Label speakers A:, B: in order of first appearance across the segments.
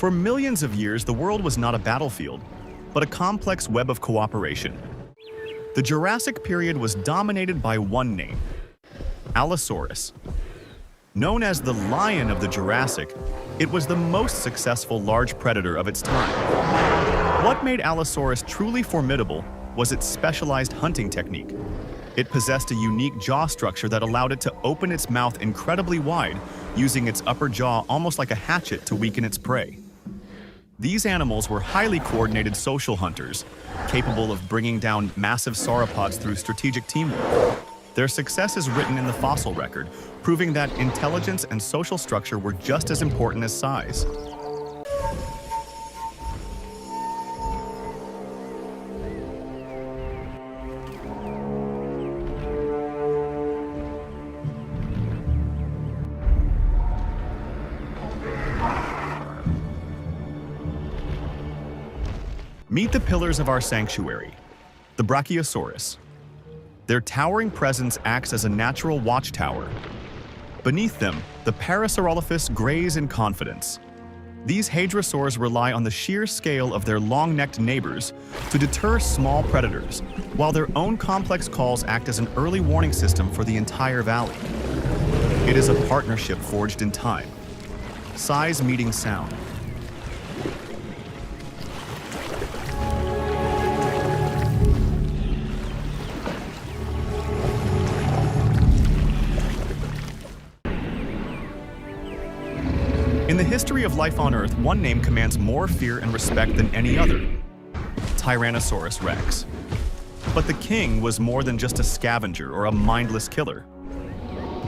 A: For millions of years, the world was not a battlefield, but a complex web of cooperation. The Jurassic period was dominated by one name, Allosaurus. Known as the Lion of the Jurassic, it was the most successful large predator of its time. What made Allosaurus truly formidable was its specialized hunting technique. It possessed a unique jaw structure that allowed it to open its mouth incredibly wide, using its upper jaw almost like a hatchet to weaken its prey. These animals were highly coordinated social hunters, capable of bringing down massive sauropods through strategic teamwork. Their success is written in the fossil record, proving that intelligence and social structure were just as important as size. Meet the pillars of our sanctuary, the Brachiosaurus. Their towering presence acts as a natural watchtower. Beneath them, the Parasaurolophus graze in confidence. These hadrosaurs rely on the sheer scale of their long-necked neighbors to deter small predators, while their own complex calls act as an early warning system for the entire valley. It is a partnership forged in time. Size meeting sound. In the history of life on Earth, one name commands more fear and respect than any other: Tyrannosaurus Rex. But the king was more than just a scavenger or a mindless killer.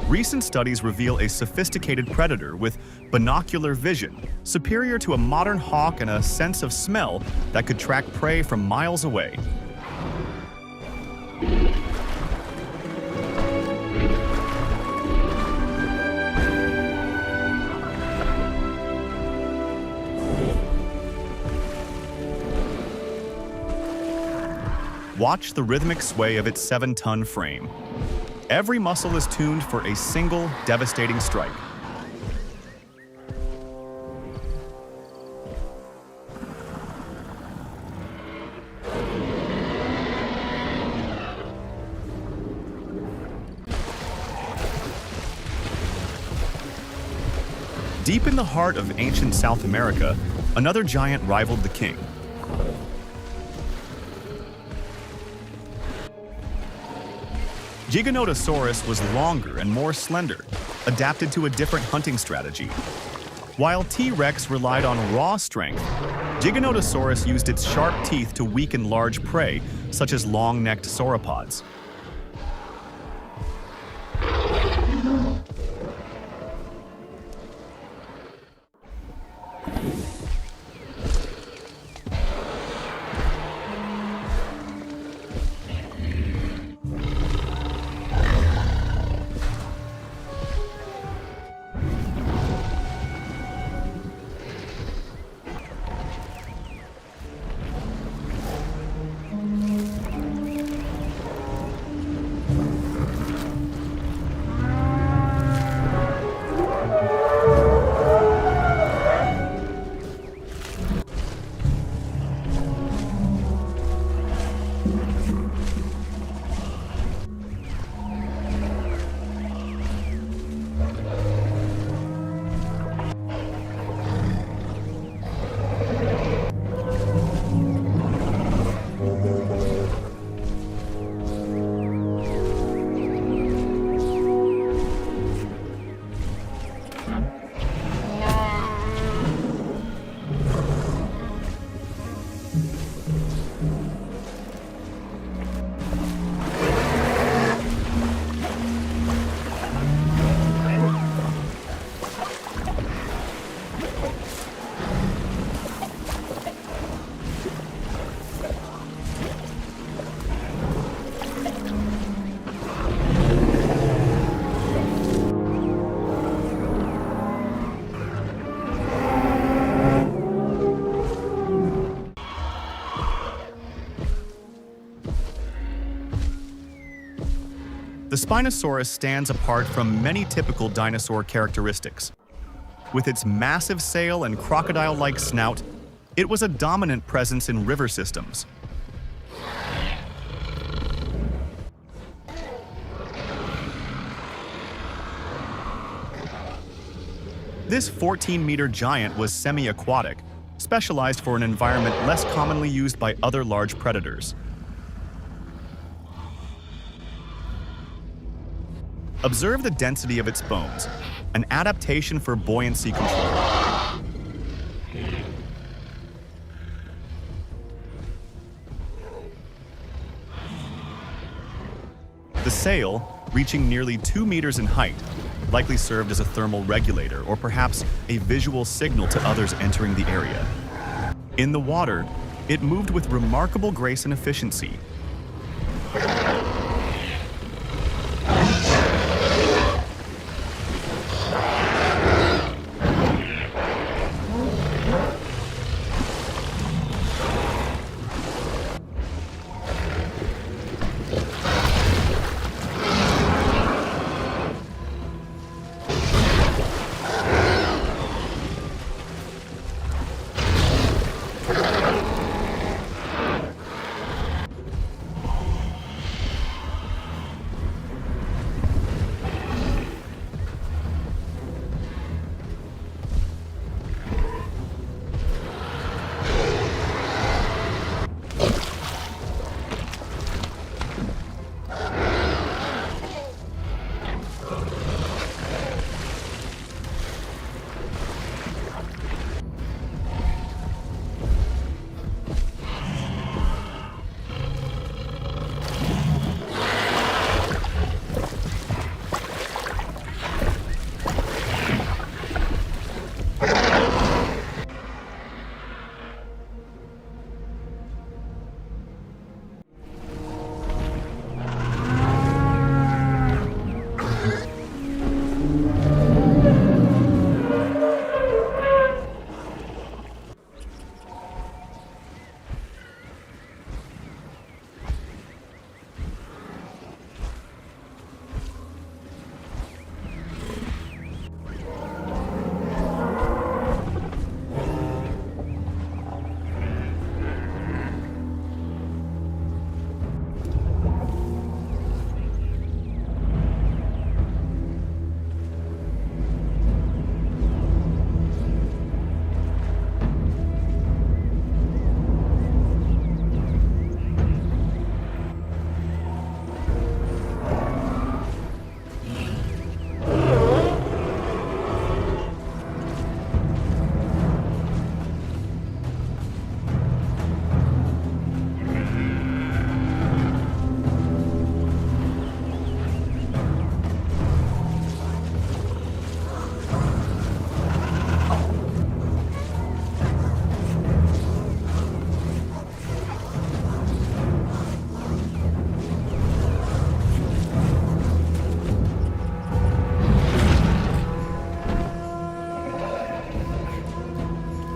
A: Recent studies reveal a sophisticated predator with binocular vision, superior to a modern hawk, and a sense of smell that could track prey from miles away. Watch the rhythmic sway of its 7-ton frame. Every muscle is tuned for a single, devastating strike. Deep in the heart of ancient South America, another giant rivaled the king. Giganotosaurus was longer and more slender, adapted to a different hunting strategy. While T-Rex relied on raw strength, Giganotosaurus used its sharp teeth to weaken large prey, such as long-necked sauropods. The Spinosaurus stands apart from many typical dinosaur characteristics. With its massive sail and crocodile-like snout, it was a dominant presence in river systems. This 14-meter giant was semi-aquatic, specialized for an environment less commonly used by other large predators. Observe the density of its bones, an adaptation for buoyancy control. The sail, reaching nearly 2 meters in height, likely served as a thermal regulator or perhaps a visual signal to others entering the area. In the water, it moved with remarkable grace and efficiency.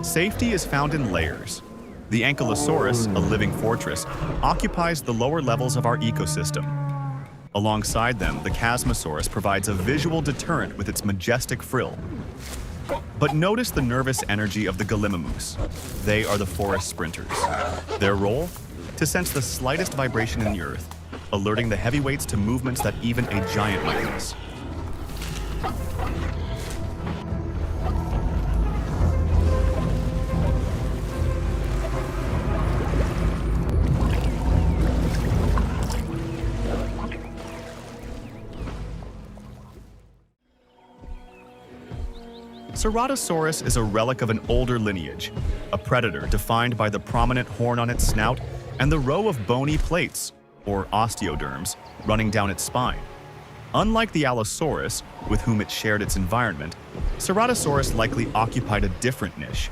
A: Safety is found in layers. The Ankylosaurus, a living fortress, occupies the lower levels of our ecosystem. Alongside them, the Chasmosaurus provides a visual deterrent with its majestic frill. But notice the nervous energy of the Gallimimus. They are the forest sprinters. Their role? To sense the slightest vibration in the earth, alerting the heavyweights to movements that even a giant might miss. Ceratosaurus is a relic of an older lineage, a predator defined by the prominent horn on its snout and the row of bony plates, or osteoderms, running down its spine. Unlike the Allosaurus, with whom it shared its environment, Ceratosaurus likely occupied a different niche,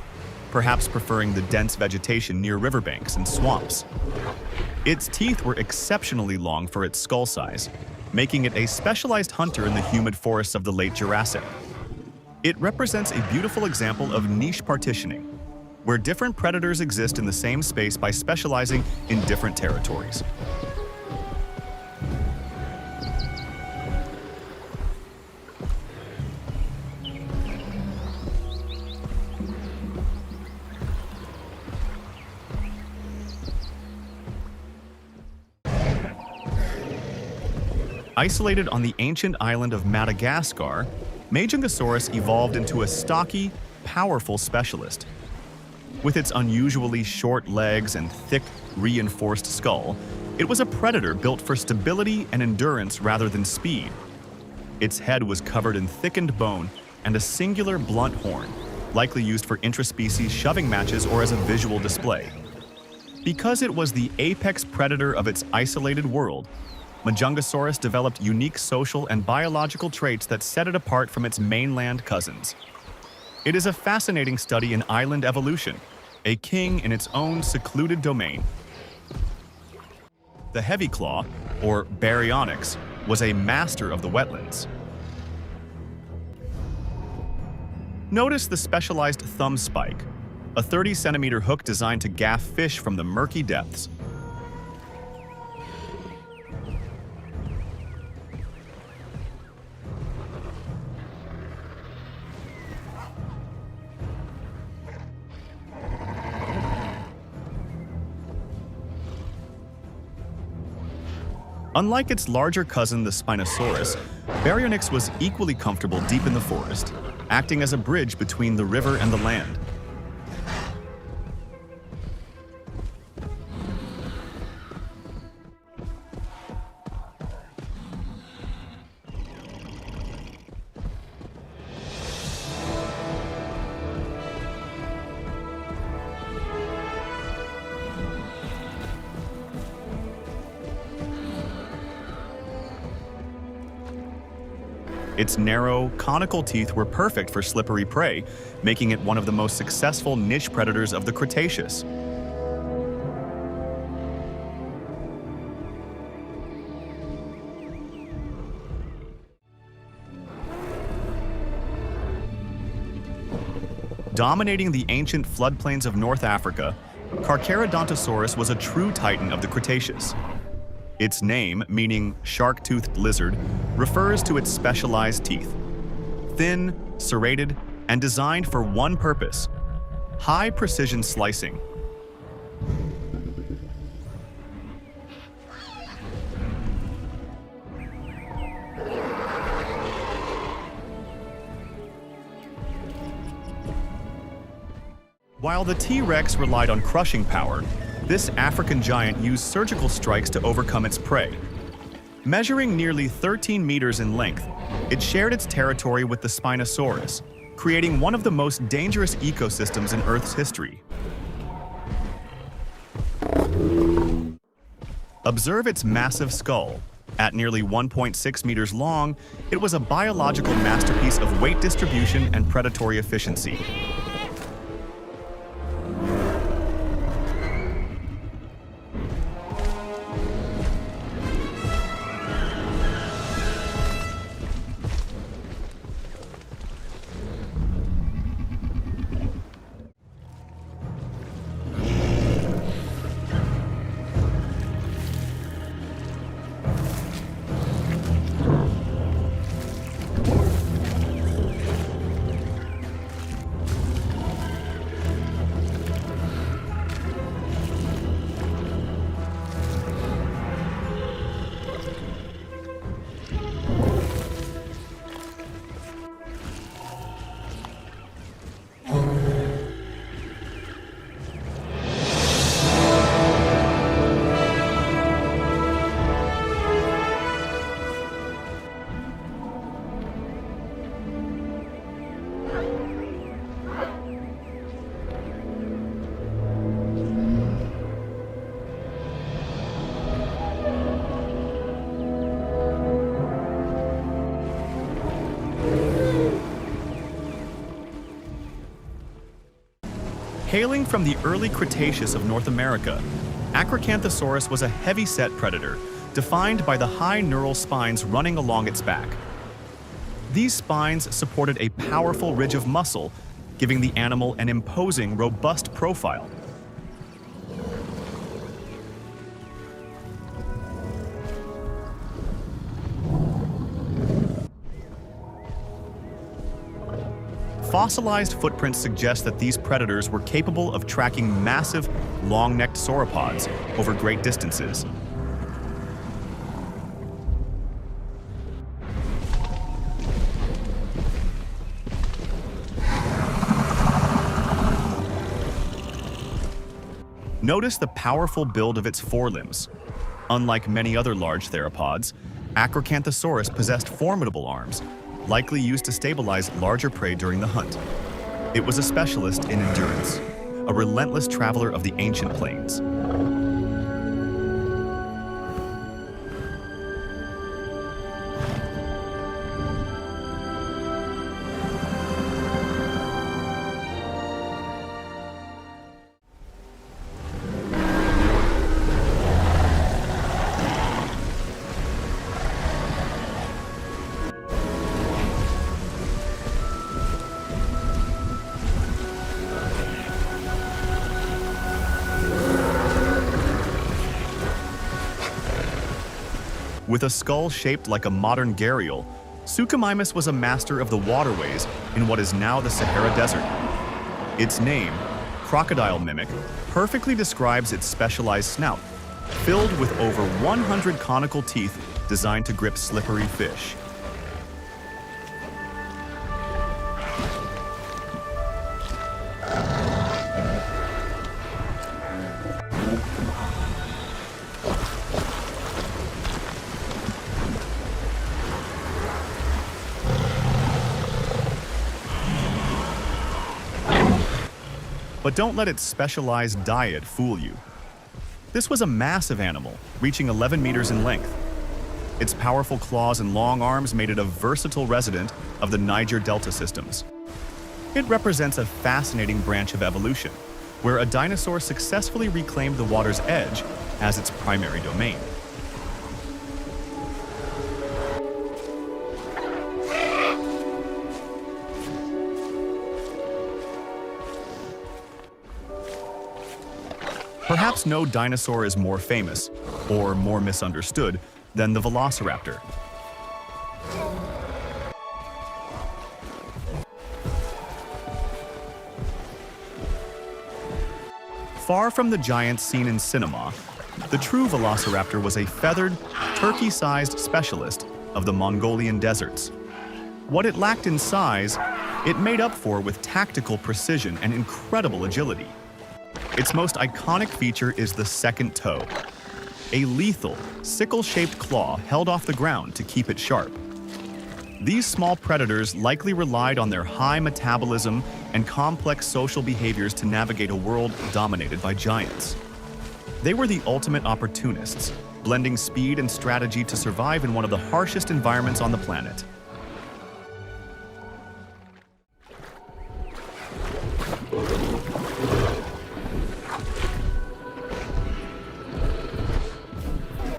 A: perhaps preferring the dense vegetation near riverbanks and swamps. Its teeth were exceptionally long for its skull size, making it a specialized hunter in the humid forests of the late Jurassic. It represents a beautiful example of niche partitioning, where different predators exist in the same space by specializing in different territories. Isolated on the ancient island of Madagascar, Majungasaurus evolved into a stocky, powerful specialist. With its unusually short legs and thick, reinforced skull, it was a predator built for stability and endurance rather than speed. Its head was covered in thickened bone and a singular blunt horn, likely used for intraspecies shoving matches or as a visual display. Because it was the apex predator of its isolated world, Majungasaurus developed unique social and biological traits that set it apart from its mainland cousins. It is a fascinating study in island evolution, a king in its own secluded domain. The heavy claw, or Baryonyx, was a master of the wetlands. Notice the specialized thumb spike, a 30-centimeter hook designed to gaff fish from the murky depths. Unlike its larger cousin, the Spinosaurus, Baryonyx was equally comfortable deep in the forest, acting as a bridge between the river and the land. Its narrow, conical teeth were perfect for slippery prey, making it one of the most successful niche predators of the Cretaceous. Dominating the ancient floodplains of North Africa, Carcharodontosaurus was a true titan of the Cretaceous. Its name, meaning shark-toothed lizard, refers to its specialized teeth. Thin, serrated, and designed for one purpose: high-precision slicing. While the T-Rex relied on crushing power, this African giant used surgical strikes to overcome its prey. Measuring nearly 13 meters in length, it shared its territory with the Spinosaurus, creating one of the most dangerous ecosystems in Earth's history. Observe its massive skull. At nearly 1.6 meters long, it was a biological masterpiece of weight distribution and predatory efficiency. Hailing from the early Cretaceous of North America, Acrocanthosaurus was a heavy-set predator, defined by the high neural spines running along its back. These spines supported a powerful ridge of muscle, giving the animal an imposing, robust profile. Fossilized footprints suggest that these predators were capable of tracking massive, long-necked sauropods over great distances. Notice the powerful build of its forelimbs. Unlike many other large theropods, Acrocanthosaurus possessed formidable arms, likely used to stabilize larger prey during the hunt. It was a specialist in endurance, a relentless traveler of the ancient plains. With a skull shaped like a modern gharial, Suchomimus was a master of the waterways in what is now the Sahara Desert. Its name, crocodile mimic, perfectly describes its specialized snout, filled with over 100 conical teeth designed to grip slippery fish. But don't let its specialized diet fool you. This was a massive animal, reaching 11 meters in length. Its powerful claws and long arms made it a versatile resident of the Niger Delta systems. It represents a fascinating branch of evolution, where a dinosaur successfully reclaimed the water's edge as its primary domain. Perhaps no dinosaur is more famous, or more misunderstood, than the velociraptor. Far from the giants seen in cinema, the true velociraptor was a feathered, turkey-sized specialist of the Mongolian deserts. What it lacked in size, it made up for with tactical precision and incredible agility. Its most iconic feature is the second toe, a lethal, sickle-shaped claw held off the ground to keep it sharp. These small predators likely relied on their high metabolism and complex social behaviors to navigate a world dominated by giants. They were the ultimate opportunists, blending speed and strategy to survive in one of the harshest environments on the planet.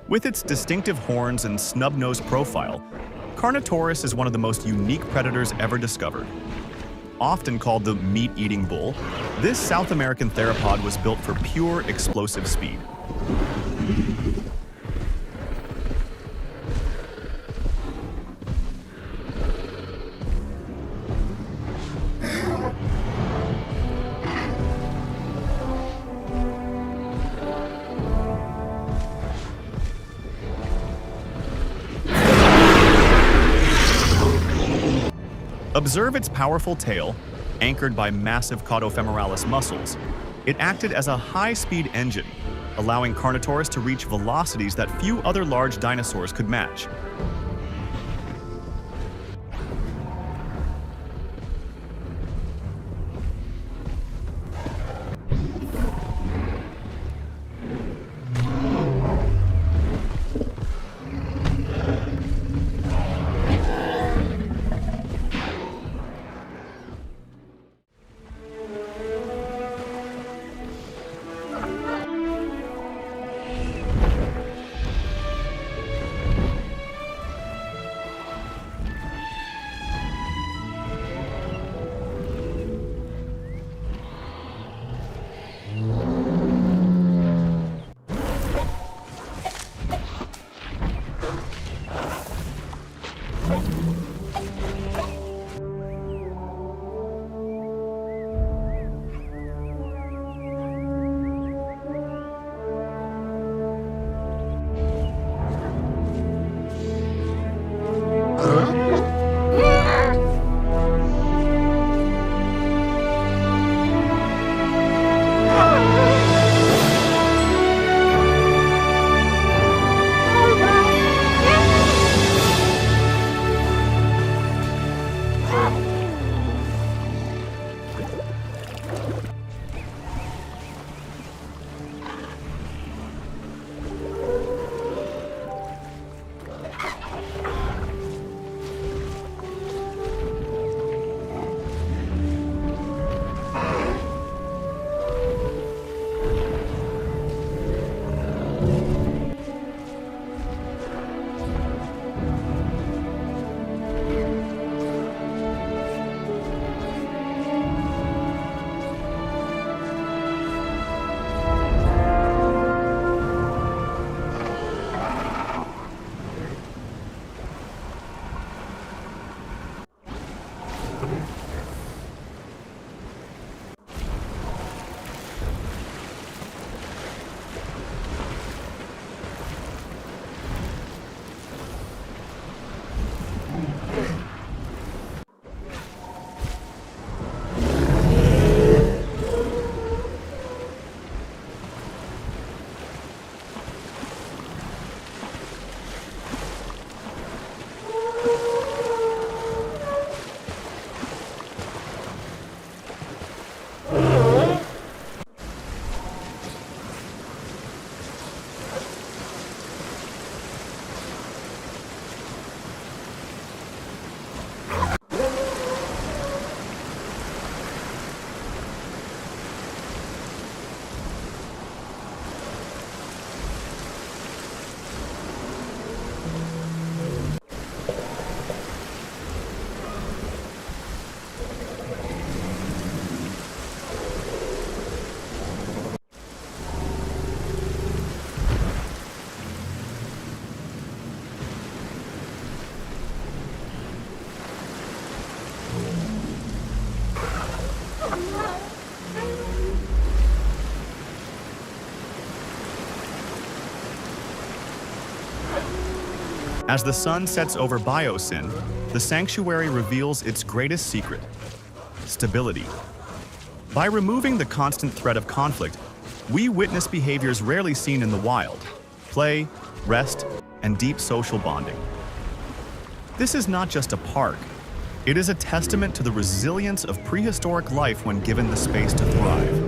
A: With its distinctive horns and snub-nosed profile, Carnotaurus is one of the most unique predators ever discovered. Often called the meat-eating bull, this South American theropod was built for pure explosive speed. Observe its powerful tail, anchored by massive caudofemoralis muscles. It acted as a high-speed engine, allowing Carnotaurus to reach velocities that few other large dinosaurs could match. As the sun sets over Biosyn, the sanctuary reveals its greatest secret: stability. By removing the constant threat of conflict, we witness behaviors rarely seen in the wild: play, rest, and deep social bonding. This is not just a park. It is a testament to the resilience of prehistoric life when given the space to thrive.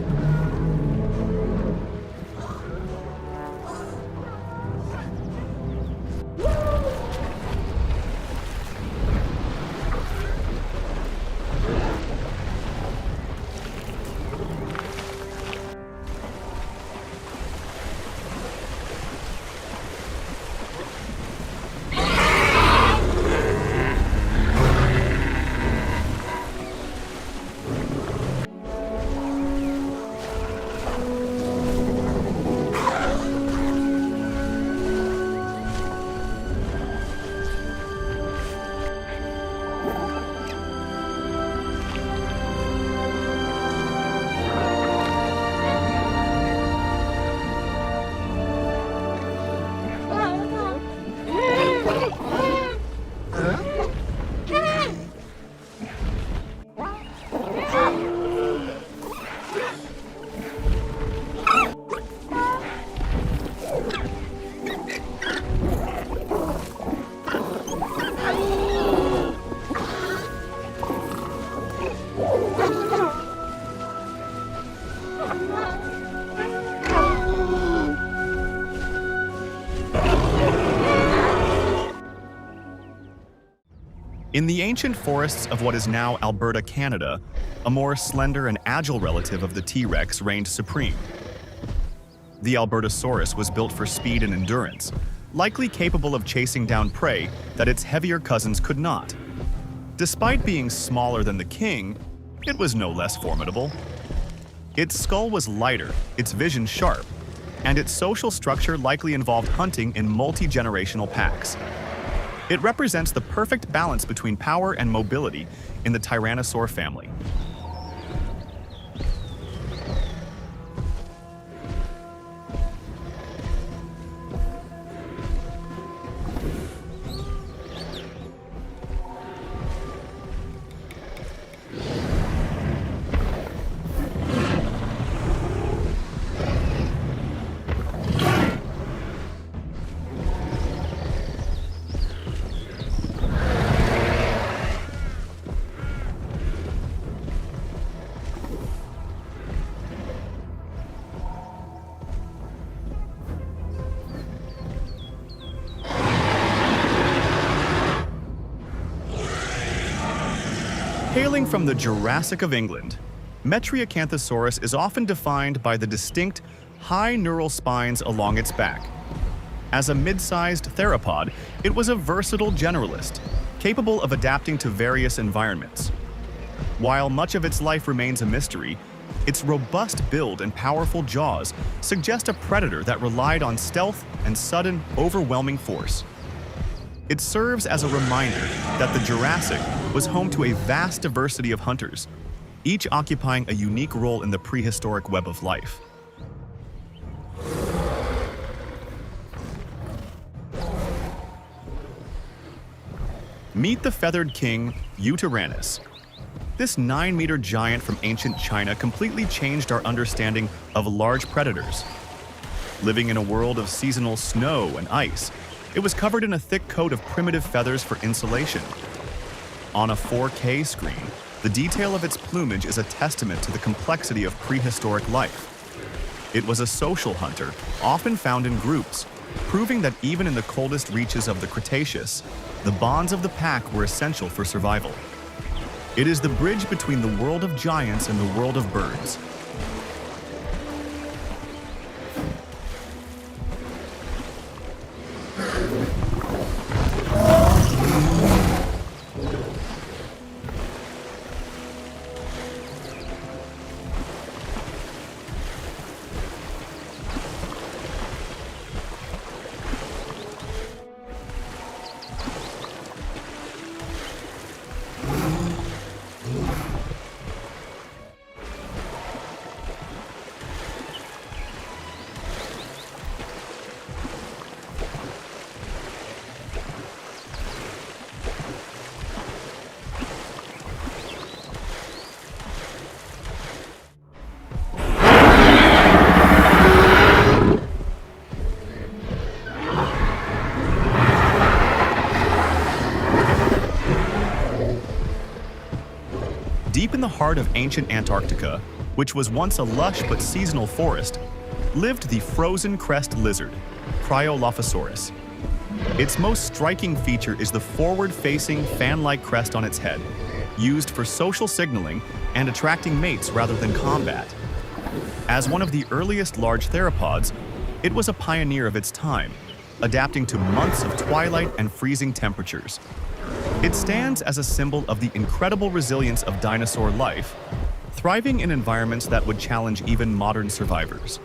A: In the ancient forests of what is now Alberta, Canada, a more slender and agile relative of the T-Rex reigned supreme. The Albertosaurus was built for speed and endurance, likely capable of chasing down prey that its heavier cousins could not. Despite being smaller than the king, it was no less formidable. Its skull was lighter, its vision sharp, and its social structure likely involved hunting in multi-generational packs. It represents the perfect balance between power and mobility in the Tyrannosaur family. Hailing from the Jurassic of England, Metriacanthosaurus is often defined by the distinct, high neural spines along its back. As a mid-sized theropod, it was a versatile generalist, capable of adapting to various environments. While much of its life remains a mystery, its robust build and powerful jaws suggest a predator that relied on stealth and sudden, overwhelming force. It serves as a reminder that the Jurassic was home to a vast diversity of hunters, each occupying a unique role in the prehistoric web of life. Meet the feathered king, Yutyrannus. This 9-meter giant from ancient China completely changed our understanding of large predators. Living in a world of seasonal snow and ice, it was covered in a thick coat of primitive feathers for insulation. On a 4K screen, the detail of its plumage is a testament to the complexity of prehistoric life. It was a social hunter, often found in groups, proving that even in the coldest reaches of the Cretaceous, the bonds of the pack were essential for survival. It is the bridge between the world of giants and the world of birds. Deep in the heart of ancient Antarctica, which was once a lush but seasonal forest, lived the frozen crest lizard, Cryolophosaurus. Its most striking feature is the forward-facing, fan-like crest on its head, used for social signaling and attracting mates rather than combat. As one of the earliest large theropods, it was a pioneer of its time, adapting to months of twilight and freezing temperatures. It stands as a symbol of the incredible resilience of dinosaur life, thriving in environments that would challenge even modern survivors.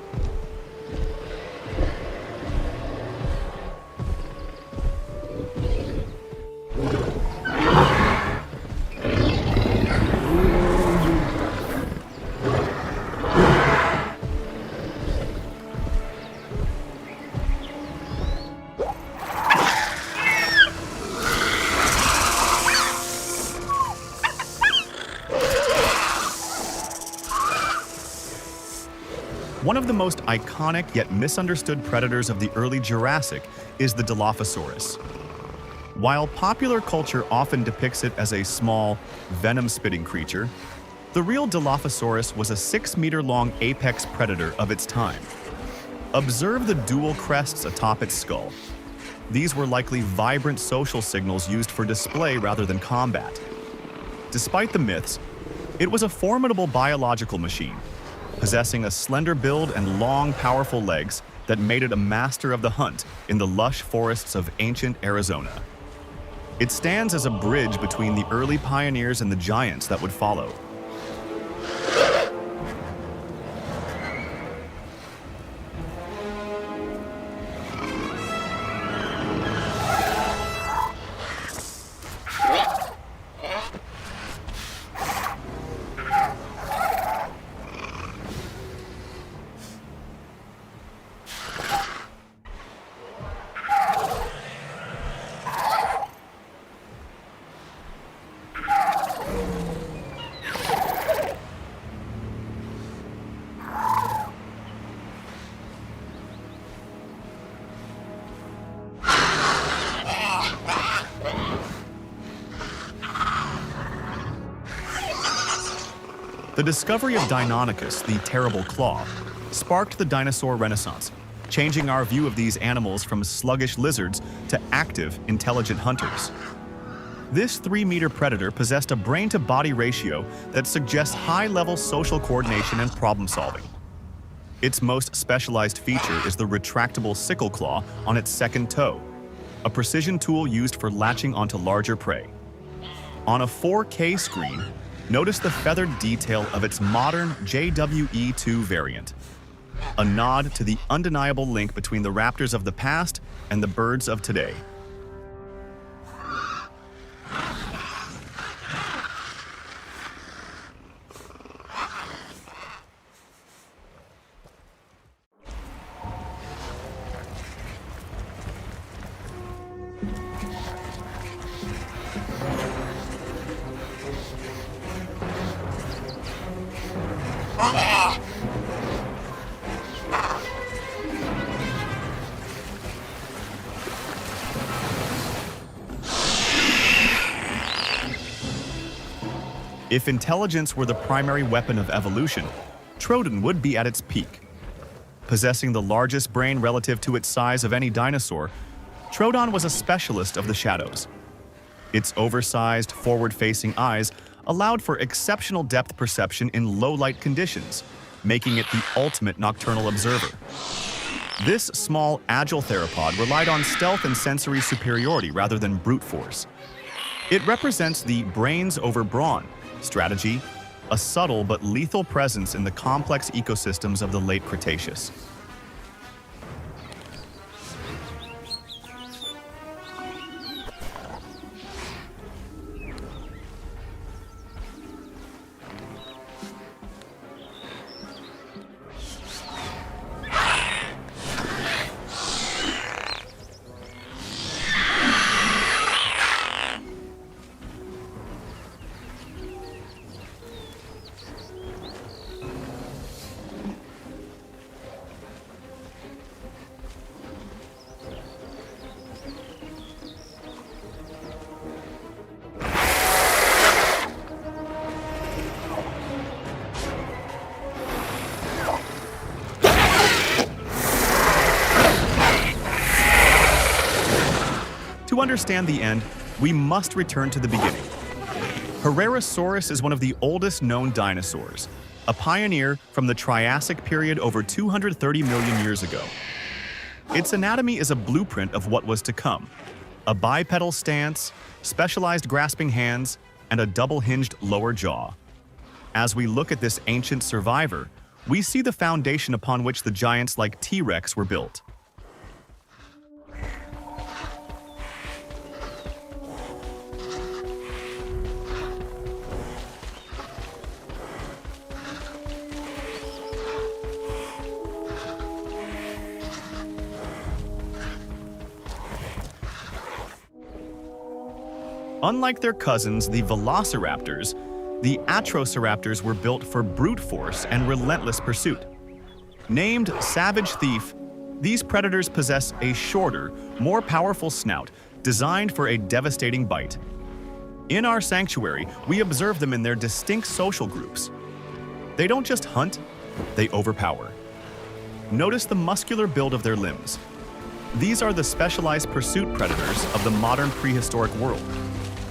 A: One of the most iconic yet misunderstood predators of the early Jurassic is the Dilophosaurus. While popular culture often depicts it as a small, venom-spitting creature, the real Dilophosaurus was a 6-meter-long apex predator of its time. Observe the dual crests atop its skull. These were likely vibrant social signals used for display rather than combat. Despite the myths, it was a formidable biological machine, possessing a slender build and long, powerful legs that made it a master of the hunt in the lush forests of ancient Arizona. It stands as a bridge between the early pioneers and the giants that would follow. The discovery of Deinonychus, the terrible claw, sparked the dinosaur renaissance, changing our view of these animals from sluggish lizards to active, intelligent hunters. This 3-meter predator possessed a brain-to-body ratio that suggests high-level social coordination and problem-solving. Its most specialized feature is the retractable sickle claw on its second toe, a precision tool used for latching onto larger prey. On a 4K screen, notice the feathered detail of its modern JWE2 variant, a nod to the undeniable link between the raptors of the past and the birds of today. If intelligence were the primary weapon of evolution, Troodon would be at its peak. Possessing the largest brain relative to its size of any dinosaur, Troodon was a specialist of the shadows. Its oversized, forward-facing eyes allowed for exceptional depth perception in low-light conditions, making it the ultimate nocturnal observer. This small, agile theropod relied on stealth and sensory superiority rather than brute force. It represents the brains over brawn strategy, a subtle but lethal presence in the complex ecosystems of the late Cretaceous. To understand the end, we must return to the beginning. Herrerasaurus is one of the oldest known dinosaurs, a pioneer from the Triassic period over 230 million years ago. Its anatomy is a blueprint of what was to come: a bipedal stance, specialized grasping hands, and a double-hinged lower jaw. As we look at this ancient survivor, we see the foundation upon which the giants like T-Rex were built. Unlike their cousins, the velociraptors, the atrociraptors were built for brute force and relentless pursuit. Named Savage Thief, these predators possess a shorter, more powerful snout designed for a devastating bite. In our sanctuary, we observe them in their distinct social groups. They don't just hunt, they overpower. Notice the muscular build of their limbs. These are the specialized pursuit predators of the modern prehistoric world,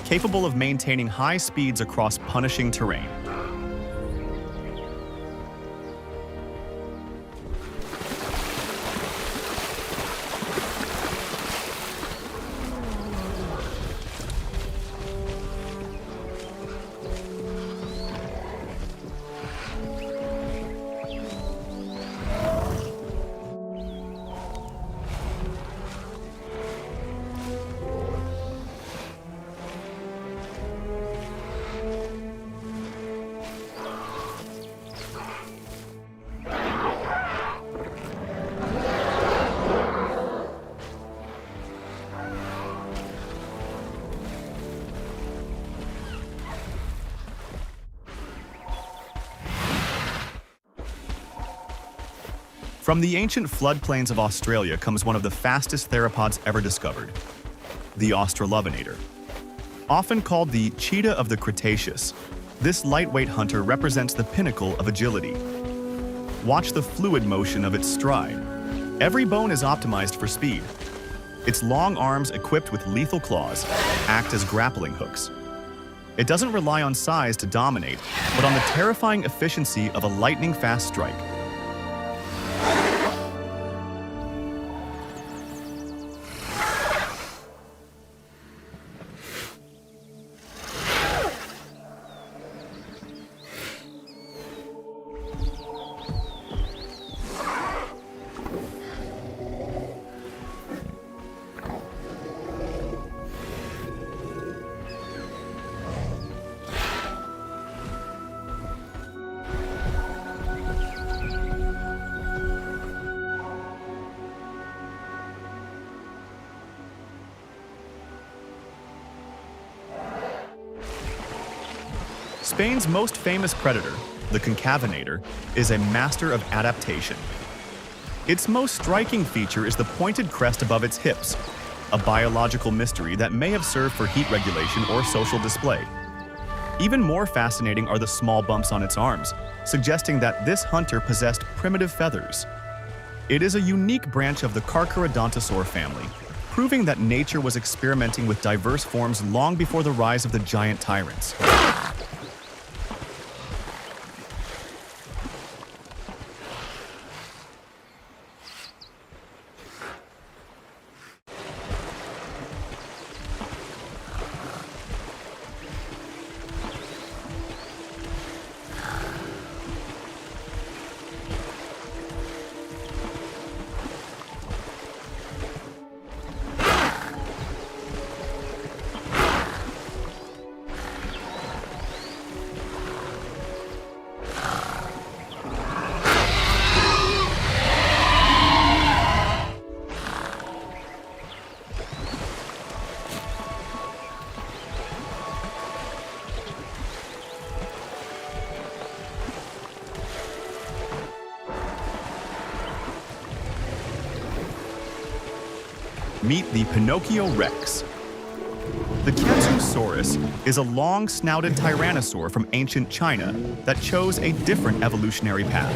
A: capable of maintaining high speeds across punishing terrain. From the ancient floodplains of Australia comes one of the fastest theropods ever discovered, the Australopithecus. Often called the cheetah of the Cretaceous, this lightweight hunter represents the pinnacle of agility. Watch the fluid motion of its stride. Every bone is optimized for speed. Its long arms, equipped with lethal claws, act as grappling hooks. It doesn't rely on size to dominate, but on the terrifying efficiency of a lightning-fast strike. Spain's most famous predator, the concavenator, is a master of adaptation. Its most striking feature is the pointed crest above its hips, a biological mystery that may have served for heat regulation or social display. Even more fascinating are the small bumps on its arms, suggesting that this hunter possessed primitive feathers. It is a unique branch of the Carcharodontosaur family, proving that nature was experimenting with diverse forms long before the rise of the giant tyrants. Meet the Pinocchio Rex. The Kentusaurus is a long-snouted tyrannosaur from ancient China that chose a different evolutionary path.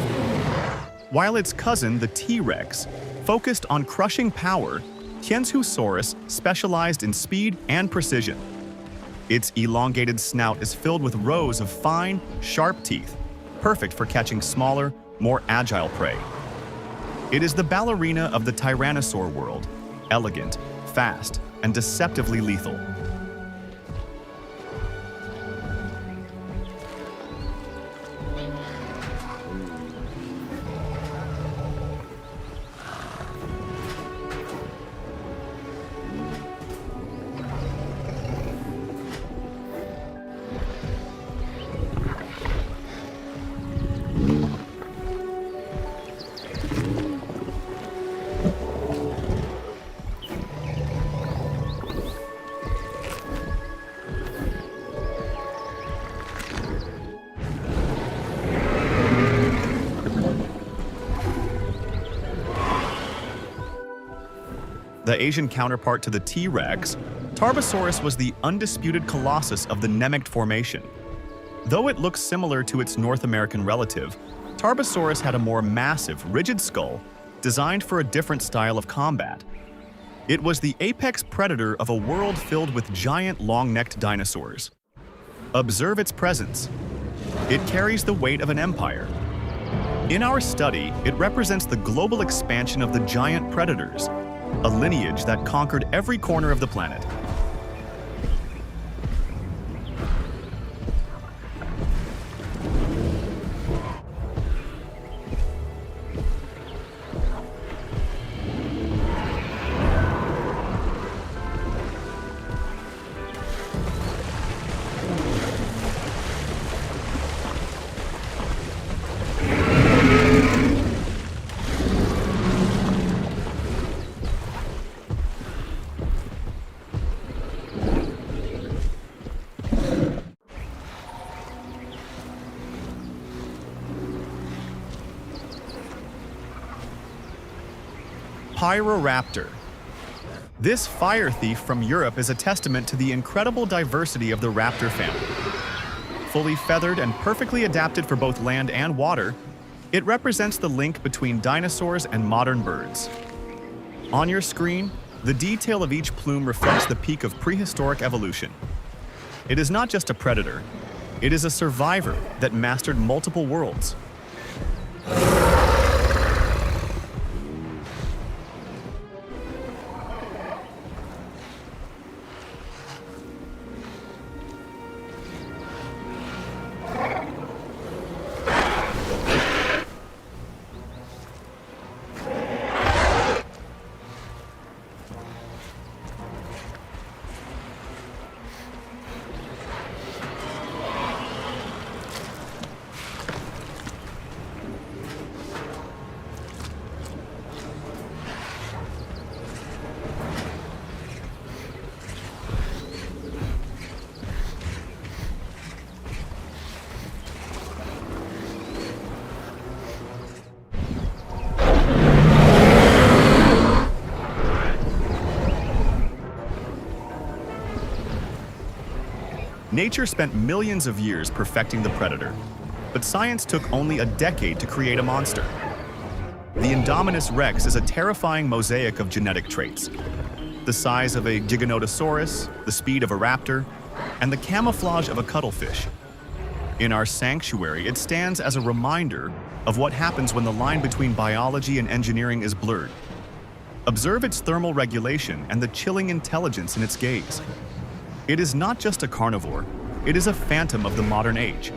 A: While its cousin, the T-Rex, focused on crushing power, Kentusaurus specialized in speed and precision. Its elongated snout is filled with rows of fine, sharp teeth, perfect for catching smaller, more agile prey. It is the ballerina of the tyrannosaur world, elegant, fast, and deceptively lethal. The Asian counterpart to the T-Rex, Tarbosaurus was the undisputed colossus of the Nemegt Formation. Though it looks similar to its North American relative, Tarbosaurus had a more massive, rigid skull designed for a different style of combat. It was the apex predator of a world filled with giant, long-necked dinosaurs. Observe its presence. It carries the weight of an empire. In our study, it represents the global expansion of the giant predators, a lineage that conquered every corner of the planet. Pyroraptor. This fire thief from Europe is a testament to the incredible diversity of the raptor family. Fully feathered and perfectly adapted for both land and water, it represents the link between dinosaurs and modern birds. On your screen, the detail of each plume reflects the peak of prehistoric evolution. It is not just a predator, it is a survivor that mastered multiple worlds. Nature spent millions of years perfecting the predator, but science took only a decade to create a monster. The Indominus rex is a terrifying mosaic of genetic traits. The size of a Giganotosaurus, the speed of a raptor, and the camouflage of a cuttlefish. In our sanctuary, it stands as a reminder of what happens when the line between biology and engineering is blurred. Observe its thermal regulation and the chilling intelligence in its gaze. It is not just a carnivore, it is a phantom of the modern age.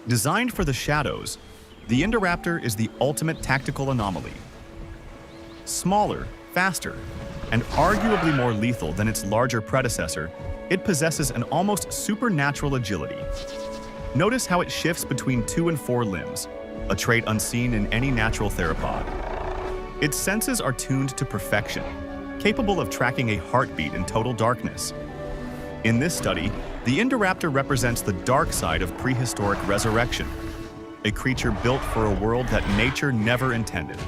A: Designed for the shadows, the Indoraptor is the ultimate tactical anomaly. Smaller, faster, and arguably more lethal than its larger predecessor, it possesses an almost supernatural agility. Notice how it shifts between 2 and 4 limbs, a trait unseen in any natural theropod. Its senses are tuned to perfection, capable of tracking a heartbeat in total darkness. In this study, the Indoraptor represents the dark side of prehistoric resurrection, a creature built for a world that nature never intended.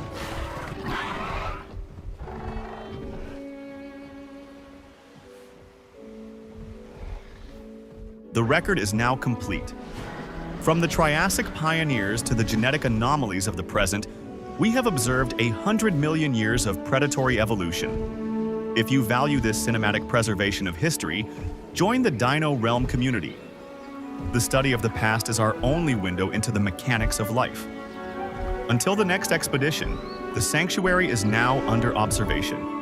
A: The record is now complete. From the Triassic pioneers to the genetic anomalies of the present, we have observed 100 million years of predatory evolution. If you value this cinematic preservation of history, join the Dino Realm community. The study of the past is our only window into the mechanics of life. Until the next expedition, the sanctuary is now under observation.